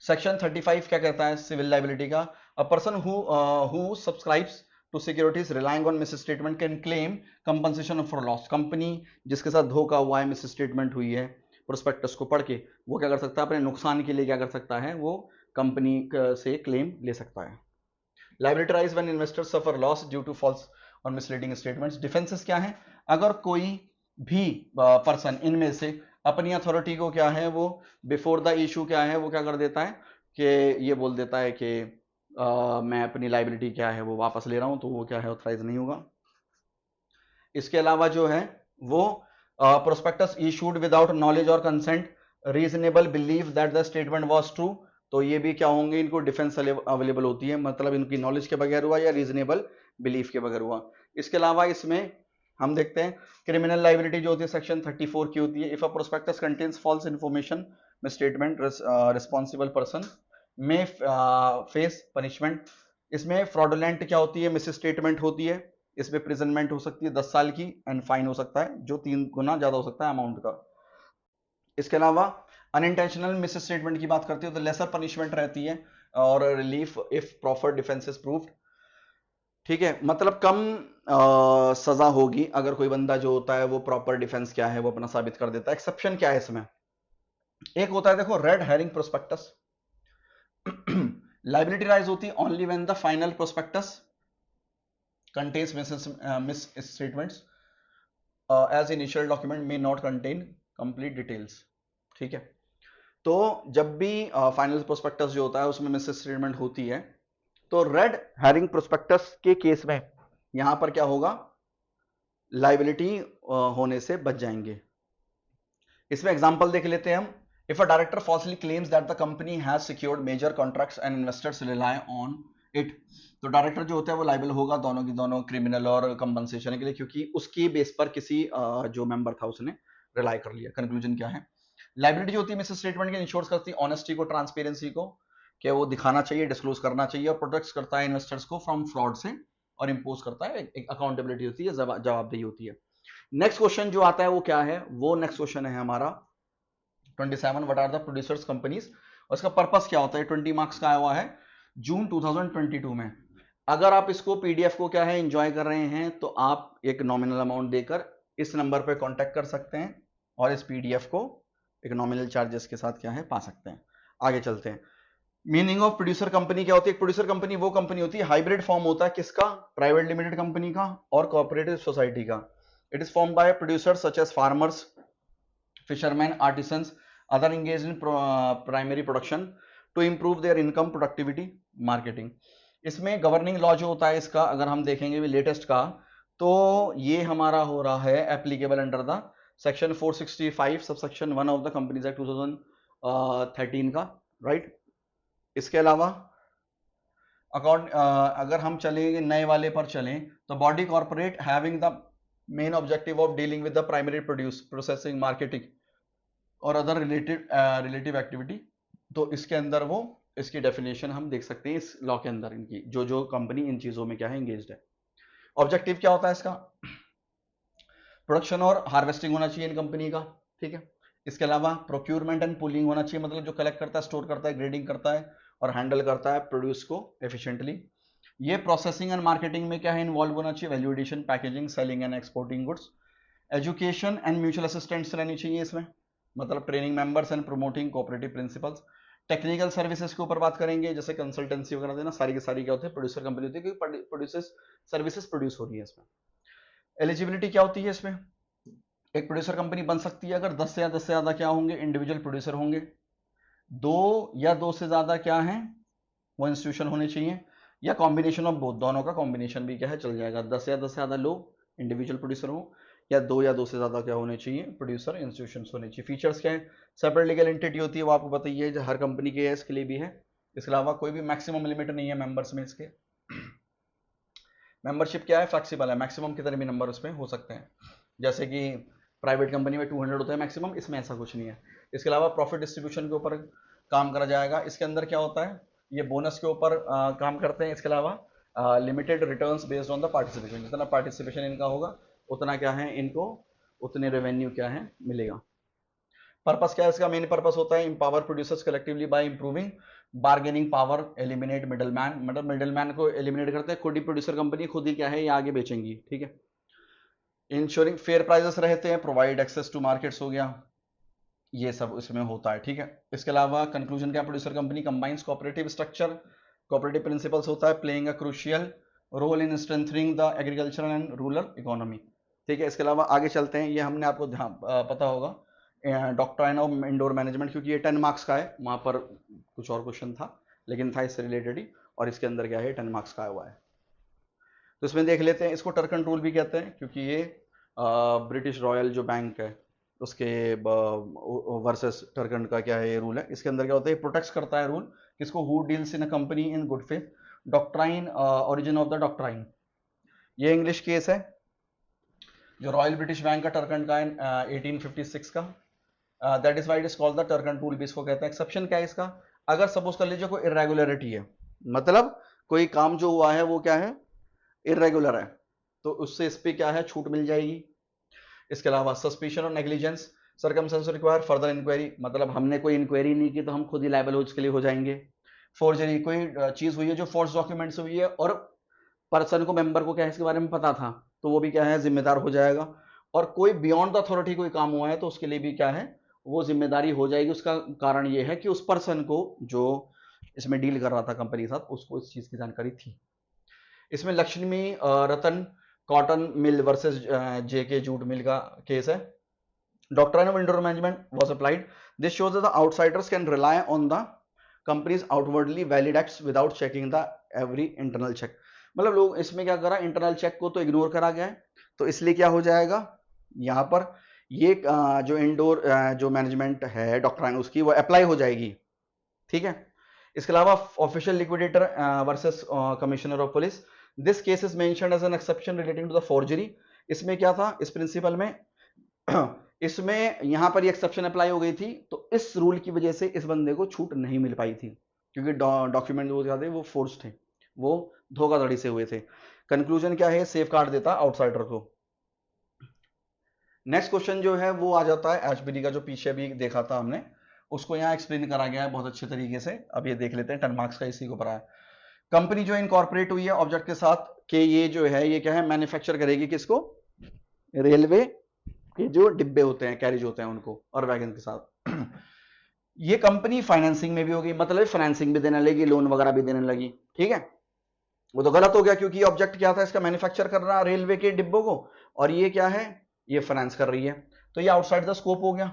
सेक्शन 35 क्या कहता है सिविल लाइबिलिटी का, a person who subscribes to securities relying on misstatement can claim compensation for loss. Company जिसके साथ धोखा हुआ है, मिस स्टेटमेंट हुई है, प्रोस्पेक्टस को पढ़ के, वो क्या कर सकता है, अपने नुकसान के लिए क्या कर सकता है, वो कंपनी से क्लेम ले सकता है। Liability rise when investors suffer loss due to false और मिसलीडिंग स्टेटमेंट्स। डिफेंसेस क्या है, अगर कोई भी पर्सन इनमें से अपनी अथॉरिटी को क्या है, वो बिफोर द इशू क्या है, वो क्या कर देता है कि ये बोल देता है कि मैं अपनी लाइबिलिटी क्या है वो वापस ले रहा हूं, तो वो क्या है, ऑथराइज नहीं होगा। इसके अलावा जो है वो प्रोस्पेक्टस इशूड विदाउट नॉलेज और consent, reasonable believe that the statement was true, तो ये भी क्या होंगे, इनको डिफेंस अवेलेबल होती है, मतलब इनकी नॉलेज के बगैर हुआ या रीजनेबल बिलीफ के बगैर हुआ। इसके अलावा इसमें हम देखते हैं क्रिमिनल लाइबिलिटी जो होती है सेक्शन 34 की होती है, if a prospectus contains false information statement responsible person may face punishment. इसमें फ्रॉडुलेंट क्या होती है, मिस स्टेटमेंट होती है, इसमें प्रिजनमेंट हो सकती है 10 साल की, एंड फाइन हो सकता है जो 3 गुना ज्यादा हो सकता है अमाउंट का। इसके अलावा अनइंटेंशनल मिस स्टेटमेंट की बात करते हो तो लेसर पनिशमेंट रहती है, और relief if proper defence is proved. ठीक है, मतलब कम सजा होगी अगर कोई बंदा जो होता है वो प्रॉपर डिफेंस क्या है वो अपना साबित कर देता है। एक्सेप्शन क्या है इसमें, एक होता है देखो red herring prospectus. Liability rise होती है only when the final prospectus contains misstatements as initial document may not contain complete details. ठीक है, तो जब भी फाइनल प्रोस्पेक्टस जो होता है उसमें मिस स्टेटमेंट होती है, तो रेड हेरिंग प्रोस्पेक्टस के केस में यहां पर क्या होगा, लाइबिलिटी होने से बच जाएंगे। इसमें एग्जांपल देख लेते हैं हम। If a director falsely claims that the company has secured major contracts and investors rely on it, तो डायरेक्टर जो होता है वो लाइबल होगा दोनों की दोनों, क्रिमिनल और कंपनसेशन के लिए, क्योंकि उसकी बेस पर किसी जो मेंबर था उसने रिलाई कर लिया। कंक्लूजन क्या है, लाइबिलिटी जो होती है मिस स्टेटमेंट के इंश्योर करती है ऑनेस्टी को, ट्रांसपेरेंसी को, कि वो दिखाना चाहिए, डिस्क्लोज करना चाहिए, और प्रोटेक्ट करता है इन्वेस्टर्स को फ्रॉम फ्रॉड से, और इंपोज करता है एक अकाउंटेबिलिटी होती है, जवाबदेही होती है। नेक्स्ट क्वेश्चन जो आता है वो क्या है, वो नेक्स्ट क्वेश्चन है हमारा 27, what are the producers companies, और इसका पर्पस क्या होता है। 20 मार्क्स का आया हुआ है जून 2022 में। अगर आप इसको पीडीएफ को क्या है एंजॉय कर रहे हैं, तो आप एक नॉमिनल अमाउंट देकर इस नंबर पर कांटेक्ट कर सकते हैं, और इस पीडीएफ को एक नॉमिनल चार्जेस के साथ क्या है पा सकते हैं। आगे चलते हैं। मीनिंग ऑफ प्रोड्यूसर कंपनी क्या होती है, प्रोड्यूसर कंपनी वो कंपनी होती है, हाइब्रिड फॉर्म होता है किसका, प्राइवेट लिमिटेड कंपनी का और कोऑपरेटिव सोसाइटी का। It is form by producer such as farmers, fishermen, artisans, other engage in primary production to improve their income, productivity, marketing. इसमें गवर्निंग लॉ जो होता है इसका अगर हम देखेंगे लेटेस्ट का, तो ये हमारा हो रहा है applicable under the section 465 subsection 1 of the companies act 2013 का, राइट। इसके अलावा अगर हम चलेंगे नए वाले पर चलें, तो body corporate having the main objective of dealing with the primary produce, processing, marketing और अदर रिलेटिव एक्टिविटी, तो इसके अंदर वो इसकी डेफिनेशन हम देख सकते हैं इस लॉ के अंदर, इनकी जो कंपनी इन चीजों में क्या है एंगेज्ड है। ऑब्जेक्टिव क्या होता है इसका, प्रोडक्शन और हार्वेस्टिंग होना चाहिए इन कंपनी का, ठीक है। इसके अलावा प्रोक्यूरमेंट एंड पुलिंग होना चाहिए, मतलब जो कलेक्ट करता है, स्टोर करता है, ग्रेडिंग करता है और हैंडल करता है प्रोड्यूस को एफिशिएंटली। ये प्रोसेसिंग एंड मार्केटिंग में क्या है इन्वॉल्व होना चाहिए, value addition, packaging, selling and exporting goods. Education and mutual assistance रहनी चाहिए इसमें, मतलब training members and promoting cooperative principles. Technical services के ऊपर बात करेंगे, जैसे कंसल्टेंसी वगैरह देना, सारी की सारी क्या होती है प्रोड्यूसर कंपनी होती है, क्योंकि प्रोड्यूसर्स सर्विसेज प्रोड्यूस हो रही है इसमें। एलिजिबिलिटी क्या होती है इसमें, एक प्रोड्यूसर कंपनी बन सकती है अगर 10 से ज्यादा क्या होंगे, इंडिविजुअल प्रोड्यूसर होंगे, 2 या 2 से ज्यादा क्या है वो इंस्टीट्यूशन होने चाहिए, या कॉम्बिनेशन ऑफ बोथ, दोनों का कॉम्बिनेशन भी क्या है चल जाएगा, 10 या 10 से ज्यादा लोग इंडिविजुअल प्रोड्यूसर हो, या दो से ज्यादा क्या होने चाहिए, प्रोड्यूसर इंस्टीट्यूशंस होने चाहिए। फीचर्स क्या है, सेपरेट लीगल एंटिटी होती है, वो आपको पता ही है, जो हर कंपनी के है, इसके लिए भी है। इसके अलावा कोई भी मैक्सिमम लिमिट नहीं है मेंबर्स में इसके। मेंबरशिप क्या है, फ्लेक्सिबल है, मैक्सिमम कितने भी नंबर उसमें हो सकते हैं, जैसे कि प्राइवेट कंपनी में 200 होता है मैक्सिमम, इसमें ऐसा कुछ नहीं है। इसके अलावा प्रॉफिट डिस्ट्रीब्यूशन के ऊपर काम करा जाएगा। इसके अंदर क्या होता है, ये बोनस के ऊपर काम करते हैं। इसके अलावा limited returns based on the participation, जितना पार्टिसिपेशन इनका होगा उतना क्या है इनको, उतने रेवेन्यू क्या है मिलेगा। पर्पस क्या है इसका, मेन पर्पस होता है empower producers collectively by improving bargaining power, eliminate middleman, मतलब मिडलमैन को एलिमिनेट करते हैं, खुद ही प्रोड्यूसर कंपनी खुद ही क्या है ये आगे बेचेंगी, ठीक है। इंश्योरिंग फेयर प्राइसेस रहते हैं, प्रोवाइड एक्सेस टू मार्केट्स हो गया, ये सब इसमें होता है, ठीक है। इसके अलावा कंक्लूजन क्या, producer company combines cooperative structure, cooperative principles होता है, playing a crucial role in strengthening the agriculture and rural economy, ठीक है। इसके अलावा आगे चलते हैं, ये हमने आपको पता होगा डॉक्ट्राइन ऑफ इंडोर मैनेजमेंट, क्योंकि ये 10 मार्क्स का है, वहां पर कुछ और क्वेश्चन था लेकिन था इससे रिलेटेड ही, और इसके अंदर क्या है 10 मार्क्स का हुआ है। तो इसमें देख लेते हैं, इसको टर्कन रूल भी कहते हैं, क्योंकि ये ब्रिटिश रॉयल जो बैंक है उसके वर्सेस टर्कन का क्या है ये रूल है। इसके अंदर क्या होता है, प्रोटेक्ट करता है रूल किसको, who deals in a company in good faith, doctrine origin of the doctrine, ये इंग्लिश केस है जो रॉयल ब्रिटिश बैंक का टर्कन का 1856 का, that is why it is called the Turquand rule भी इसको कहते हैं। एक्सेप्शन क्या है इसका, अगर सपोज कर लीजिए कोई इरेगुलरिटी है, मतलब कोई काम जो हुआ है वो क्या है इरेगुलर है, तो उससे इस पे क्या है छूट मिल जाएगी। इसके अलावा सस्पिशन और negligence, circumstances require further inquiry, मतलब हमने कोई इंक्वायरी नहीं की तो हम खुद ही लायबल उसके लिए हो जाएंगे। फोर्जरी, कोई चीज हुई है जो फोर्स डॉक्यूमेंट्स हुई है और पर्सन को, मेंबर को क्या है इसके बारे में पता था, तो वो भी क्या है जिम्मेदार हो जाएगा। और कोई बियॉन्ड द अथॉरिटी कोई काम हुआ है तो उसके लिए भी क्या है वो जिम्मेदारी हो जाएगी। उसका कारण ये है कि उस पर्सन को जो इसमें डील कर रहा था कंपनी के साथ उसको इस चीज की जानकारी थी। इसमें Lakshmi Ratan cotton mill versus JK jute mill का केस है। Doctrine of indoor management was applied, this shows that the outsiders can rely on the companies outwardly valid acts without checking the every internal check, मतलब लोग इसमें क्या करा, internal check को तो ignore करा गया है, तो इसलिए क्या हो जाएगा यहां पर ये जो इंडोर जो मैनेजमेंट है डॉक्ट्राइन उसकी वो अप्लाई हो जाएगी, ठीक है। इसके अलावा official liquidator versus commissioner of police, this case is mentioned as an exception relating to the forgery, इसमें क्या था इस प्रिंसिपल में इसमें यहां पर ये एक्सेप्शन अप्लाई हो गई थी, तो इस रूल की वजह से इस बंदे को छूट नहीं मिल पाई थी, क्योंकि डॉक्यूमेंट वो थे वो फोर्स थे, वो धोखाधड़ी से हुए थे। कंक्लूजन क्या है, सेफ गार्ड देता आउटसाइडर को। नेक्स्ट क्वेश्चन जो है वो आ जाता है एचबीडी का, जो पीछे भी देखा था हमने, उसको यहाँ एक्सप्लेन करा गया है बहुत अच्छे तरीके से। अब ये देख लेते हैं, 10 मार्क्स का इसी को पढ़ा है। कंपनी जो इनकॉर्पोरेट हुई है ऑब्जेक्ट के साथ कि ये जो है ये क्या है मैन्युफैक्चर करेगी किसको, रेलवे के जो डिब्बे होते हैं कैरिज होते हैं उनको और वैगन के साथ। ये कंपनी फाइनेंसिंग में भी होगी, मतलब फाइनेंसिंग भी देने लगी, लोन वगैरह भी देने लगी, ठीक है। वो तो गलत हो गया क्योंकि ऑब्जेक्ट क्या था इसका, मैन्युफैक्चर करना रेलवे के डिब्बों को, और ये क्या है ये फाइनेंस कर रही है, तो ये आउटसाइड द स्कोप हो गया।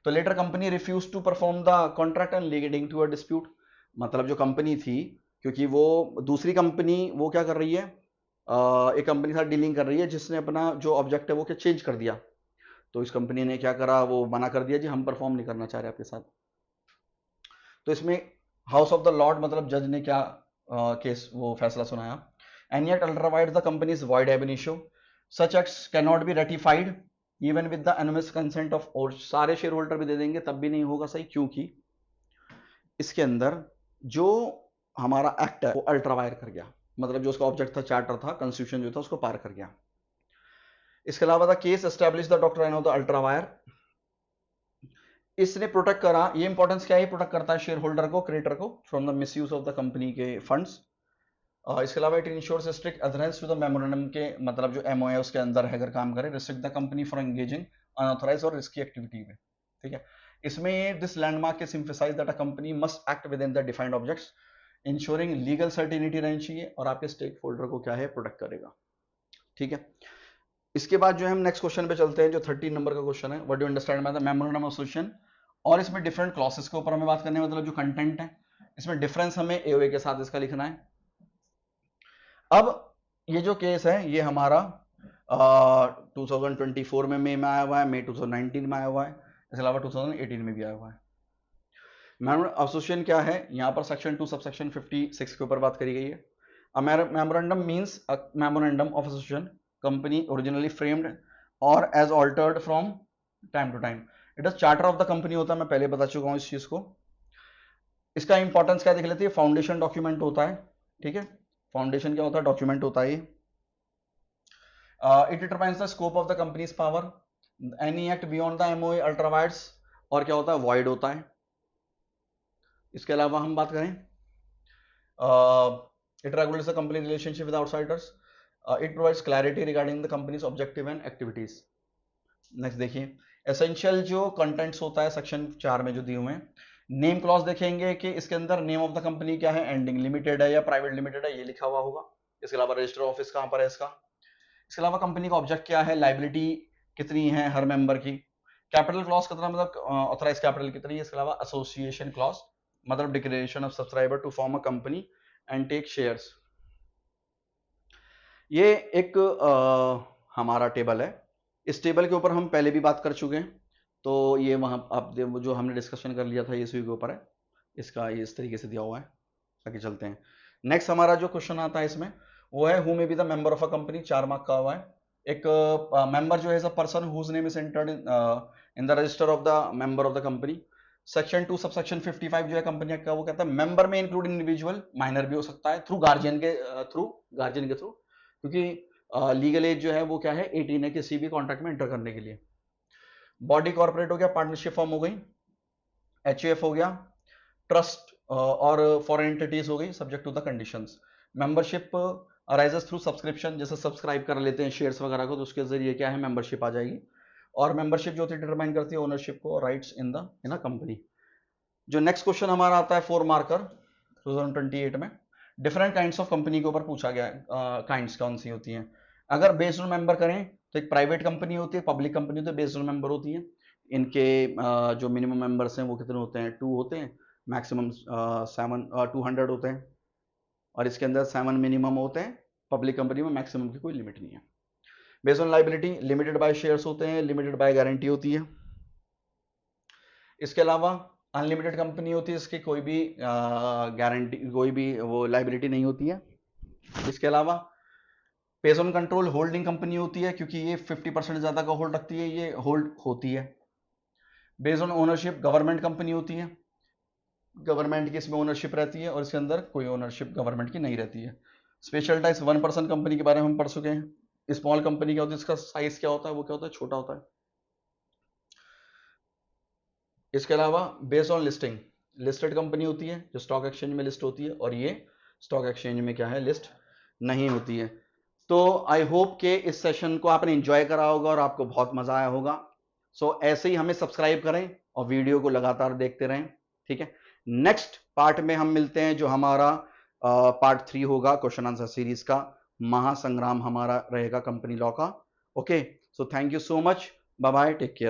तो later company refuse to perform the contract and leading to a dispute, मतलब जो कंपनी थी, क्योंकि वो दूसरी कंपनी वो क्या कर रही है, एक कंपनी के साथ डीलिंग कर रही है जिसने अपना जो ऑब्जेक्ट है वो क्या चेंज कर दिया, तो इस कंपनी ने क्या करा वो मना कर दिया जी हम परफॉर्म नहीं करना चाह रहे आपके साथ। तो इसमें हाउस ऑफ द लॉर्ड मतलब जज ने क्या केस वो फैसला सुनाया, and yet ultrawide the companies void एब initio, such acts can not be ratified even with the anonymous consent of, और सारे शेयर होल्डर भी दे देंगे तब भी नहीं होगा सही, क्योंकि इसके अंदर जो हमारा एक्ट है वो अल्ट्रावायर कर गया, मतलब जो उसका ऑब्जेक्ट था चार्टर था कॉन्स्टिट्यूशन जो था उसको पार कर गया। इसके अलावा the case establish the doctrine of the ultra vires, इसने प्रोटेक्ट करा, ये इंपॉर्टेंस क्या है, प्रोटेक्ट करता है शेयर होल्डर को क्रेडिटर को from the misuse of the company के फंड्स। इसके अलावा it ensures strict adherence to the memorandum के, मतलब जो एमओ है उसके अंदर है अगर काम करे, restrict the company for engaging unauthorize और रिस्की एक्टिविटी में, ठीक है। इसमें this landmark is emphasize that a company must act within the defined objects, ensuring legal certainty रहनी चाहिए और आपके स्टेक होल्डर को क्या है प्रोटेक्ट करेगा, ठीक है। इसके बाद जो है हम नेक्स्ट क्वेश्चन पे चलते हैं, जो 13 नंबर का क्वेश्चन है, what do you understand by the memorandum of association, और इसमें डिफरेंट क्लॉसेस के ऊपर हमें बात करने, मतलब जो कंटेंट है इसमें डिफरेंस हमें एओए के साथ इसका लिखना है। अब ये जो केस है ये हमारा 2024 में मई में आया हुआ है, मई 2019 में आया हुआ है, इसके अलावा 2018 में भी आया हुआ है। मेमोरेंडम एसोसिएशन क्या है, यहाँ पर सेक्शन 2 सबसेक्शन 56 के ऊपर बात करी गई है। Memorandum means memorandum of association company originally framed और as altered from time to time. It is charter of the company होता है, मैं पहले बता चुका हूँ इस चीज को। इसका इंपॉर्टेंस क्या देख लेते हैं, फाउंडेशन डॉक्यूमेंट होता है, ठीक है। फाउंडेशन क्या होता है, डॉक्यूमेंट होता है। It determines the scope of the companies power, any act beyond the MOA ultra vires, और क्या होता है, वॉइड होता है। इसके अलावा हम बात करें, it regulates the company relationship with outsiders, it provides clarity regarding the companies objective and activities. Next देखिए, एसेंशियल जो कंटेंट्स होता है सेक्शन 4 में जो दिए हुए हैं, नेम क्लॉज देखेंगे कि इसके अंदर नेम ऑफ द कंपनी क्या है, एंडिंग लिमिटेड है या प्राइवेट लिमिटेड है, ये लिखा हुआ होगा। इसके अलावा रजिस्टर ऑफिस कहां पर है इसका। इसके अलावा कंपनी का ऑब्जेक्ट क्या है, लाइबिलिटी कितनी है हर मेंबर की, कैपिटल क्लॉज कितना, मतलब ऑथराइज कैपिटल कितनी है। इसके अलावा एसोसिएशन क्लॉज, मतलब declaration of subscriber to form a company and take shares. ये एक हमारा टेबल है, इस टेबल के ऊपर हम पहले भी बात कर चुके हैं, तो ये वहां आप जो हमने डिस्कशन कर लिया था ये इसी के ऊपर है, इसका ये इस तरीके से दिया हुआ है। आगे चलते हैं। नेक्स्ट हमारा जो क्वेश्चन आता है इसमें वो है, who may be the member of a company, 4 mark का हुआ है। एक मेंबर जो है a person whose name is entered in the register of the member of the company. Section 2 subsection 55 जो है कंपनी का, वो कहता है मेंबर में इंक्लूड इंडिविजुअल, माइनर भी हो सकता है, थ्रू गार्जियन के थ्रू, क्योंकि लीगल एज जो है वो क्या है, 18 है किसी भी कॉन्ट्रैक्ट में एंटर करने के लिए। बॉडी कॉर्पोरेट हो गया, पार्टनरशिप फॉर्म हो गई, एचएएफ हो गया, ट्रस्ट और फॉरेन एंटिटीज हो गई, subject to the conditions. Membership arises through subscription, जैसे सब्सक्राइब कर लेते हैं शेयर्स वगैरह को तो उसके जरिए क्या है, मेंबरशिप आ जाएगी। और मेंबरशिप जो होती है डिटरमाइन करती है ओनरशिप को, राइट्स इन अ कंपनी। जो नेक्स्ट क्वेश्चन हमारा आता है 4 मार्कर 2028 में, डिफरेंट काइंड्स ऑफ कंपनी के ऊपर पूछा गया है, काइंड्स कौन सी होती हैं। अगर बेस्ड ऑन मेंबर करें तो एक प्राइवेट कंपनी होती है, पब्लिक कंपनी होती है, बेस्ड ऑन मेंबर होती है। इनके जो मिनिमम मेंबर्स हैं वो कितने होते हैं, 2 होते हैं, मैक्सिमम 200 होते हैं, और इसके अंदर 7 मिनिमम होते हैं। पब्लिक कंपनी में मैक्सिमम की कोई लिमिट नहीं है। Based on liability, limited by shares होते हैं, लिमिटेड बाय गारंटी होती है। इसके अलावा अनलिमिटेड कंपनी होती है, इसकी कोई भी गारंटी, कोई भी वो लाइबिलिटी नहीं होती है। इसके अलावा based on control holding company होती है, क्योंकि ये 50% ज्यादा का होल्ड रखती है, ये होल्ड होती है। Based on ownership government company होती है, गवर्नमेंट की इसमें ओनरशिप रहती है, और इसके अंदर कोई ओनरशिप गवर्नमेंट की नहीं रहती है। स्पेशल टाइप्स 1% कंपनी के बारे में हम पढ़ चुके हैं। स्मॉल कंपनी क्या होती है, इसका साइज क्या होता है, वो क्या होता है, छोटा होता है। इसके अलावा based on listing, listed company होती है जो स्टॉक एक्सचेंज में लिस्ट होती है, और ये स्टॉक एक्सचेंज में क्या है, लिस्ट नहीं होती है। तो आई होप कि इस सेशन को आपने एंजॉय करा होगा और आपको बहुत मजा आया होगा। सो ऐसे ही हमें सब्सक्राइब करें और वीडियो को लगातार देखते रहें, ठीक है। नेक्स्ट पार्ट में हम मिलते हैं, जो हमारा पार्ट 3 होगा क्वेश्चन आंसर सीरीज का, महासंग्राम हमारा रहेगा कंपनी लॉ का। Okay, so thank you so much, bye bye, take care.